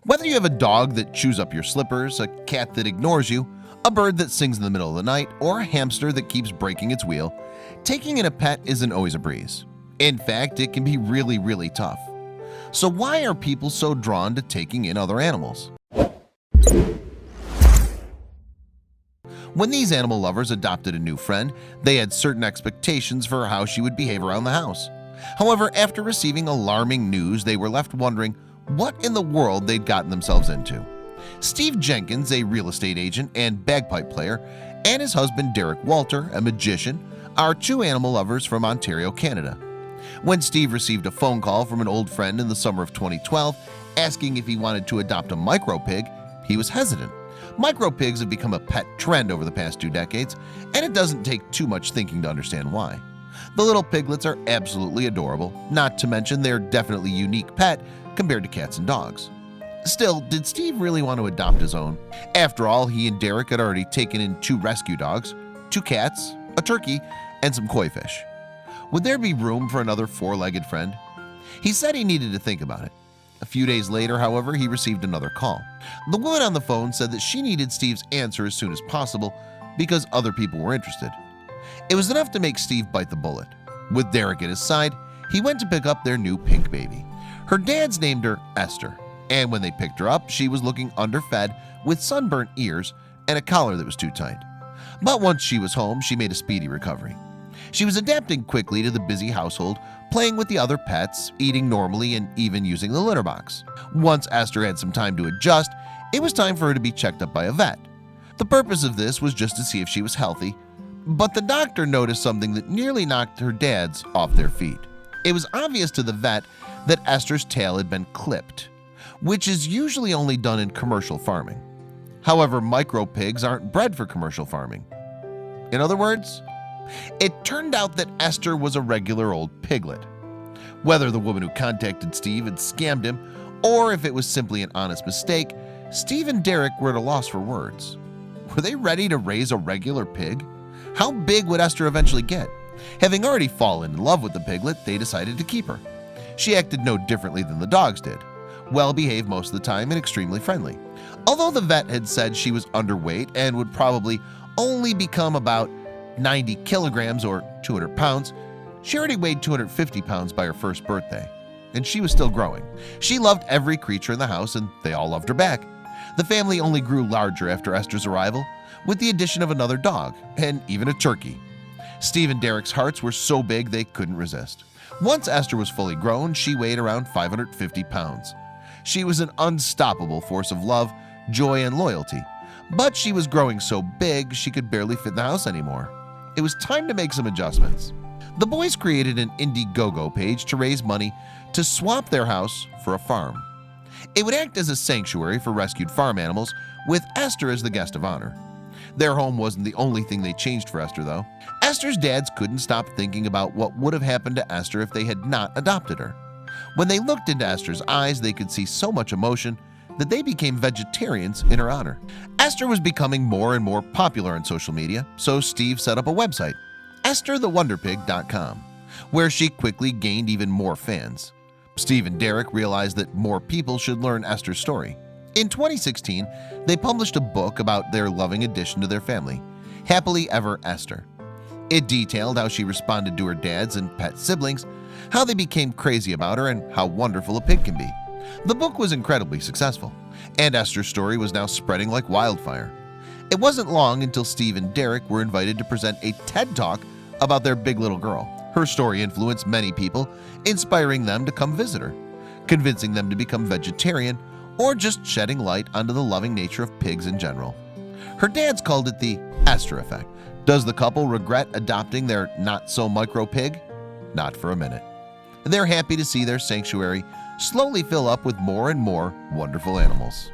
Whether you have a dog that chews up your slippers, a cat that ignores you, a bird that sings in the middle of the night, or a hamster that keeps breaking its wheel, taking in a pet isn't always a breeze. In fact, it can be really tough. So why are people so drawn to taking in other animals? When these animal lovers adopted a new friend, they had certain expectations for how she would behave around the house. However, after receiving alarming news, they were left wondering what in the world they'd gotten themselves into. Steve Jenkins, a real estate agent and bagpipe player, and his husband Derek Walter, a magician, are two animal lovers from Ontario, Canada. When Steve received a phone call from an old friend in the summer of 2012 asking if he wanted to adopt a micro pig, he was hesitant. Micro pigs have become a pet trend over the past 2 decades, and it doesn't take too much thinking to understand why. The little piglets are absolutely adorable, not to mention they're definitely a unique pet compared to cats and dogs. Still, did Steve really want to adopt his own? After all, he and Derek had already taken in 2 rescue dogs, 2 cats, a turkey, and some koi fish. Would there be room for another 4-legged friend? He said he needed to think about it. A few days later, however, he received another call. The woman on the phone said that she needed Steve's answer as soon as possible because other people were interested. It was enough to make Steve bite the bullet. With Derek at his side, he went to pick up their new pink baby. Her dad's named her Esther, and when they picked her up, she was looking underfed with sunburnt ears and a collar that was too tight. But once she was home, she made a speedy recovery. She was adapting quickly to the busy household, playing with the other pets, eating normally, and even using the litter box. Once Esther had some time to adjust, it was time for her to be checked up by a vet. The purpose of this was just to see if she was healthy, but the doctor noticed something that nearly knocked her dads off their feet. It was obvious to the vet that Esther's tail had been clipped, which is usually only done in commercial farming. However, micro pigs aren't bred for commercial farming. In other words, it turned out that Esther was a regular old piglet. Whether the woman who contacted Steve had scammed him or if it was simply an honest mistake, Steve and Derek were at a loss for words. Were they ready to raise a regular pig? How big would Esther eventually get? Having already fallen in love with the piglet, they decided to keep her. She acted no differently than the dogs did, well-behaved most of the time and extremely friendly. Although the vet had said she was underweight and would probably only become about 90 kilograms or 200 pounds, she already weighed 250 pounds by her first birthday, and she was still growing. She loved every creature in the house, and they all loved her back. The family only grew larger after Esther's arrival, with the addition of another dog and even a turkey. Steve and Derek's hearts were so big they couldn't resist. Once Esther was fully grown, she weighed around 550 pounds. She was an unstoppable force of love, joy, and loyalty, but she was growing so big she could barely fit in the house anymore. It was time to make some adjustments. The boys created an Indiegogo page to raise money to swap their house for a farm. It would act as a sanctuary for rescued farm animals, with Esther as the guest of honor. Their home wasn't the only thing they changed for Esther, though. Esther's dads couldn't stop thinking about what would have happened to Esther if they had not adopted her. When they looked into Esther's eyes, they could see so much emotion that they became vegetarians in her honor. Esther was becoming more and more popular on social media, so Steve set up a website, EstherTheWonderPig.com, where she quickly gained even more fans. Steve and Derek realized that more people should learn Esther's story. In 2016, they published a book about their loving addition to their family, Happily Ever Esther. It detailed how she responded to her dads and pet siblings, how they became crazy about her, and how wonderful a pig can be. The book was incredibly successful, and Esther's story was now spreading like wildfire. It wasn't long until Steve and Derek were invited to present a TED Talk about their big little girl. Her story influenced many people, inspiring them to come visit her, convincing them to become vegetarian, or just shedding light onto the loving nature of pigs in general. Her dads called it the Esther effect. Does the couple regret adopting their not-so-micro pig? Not for a minute. They're happy to see their sanctuary slowly fill up with more and more wonderful animals.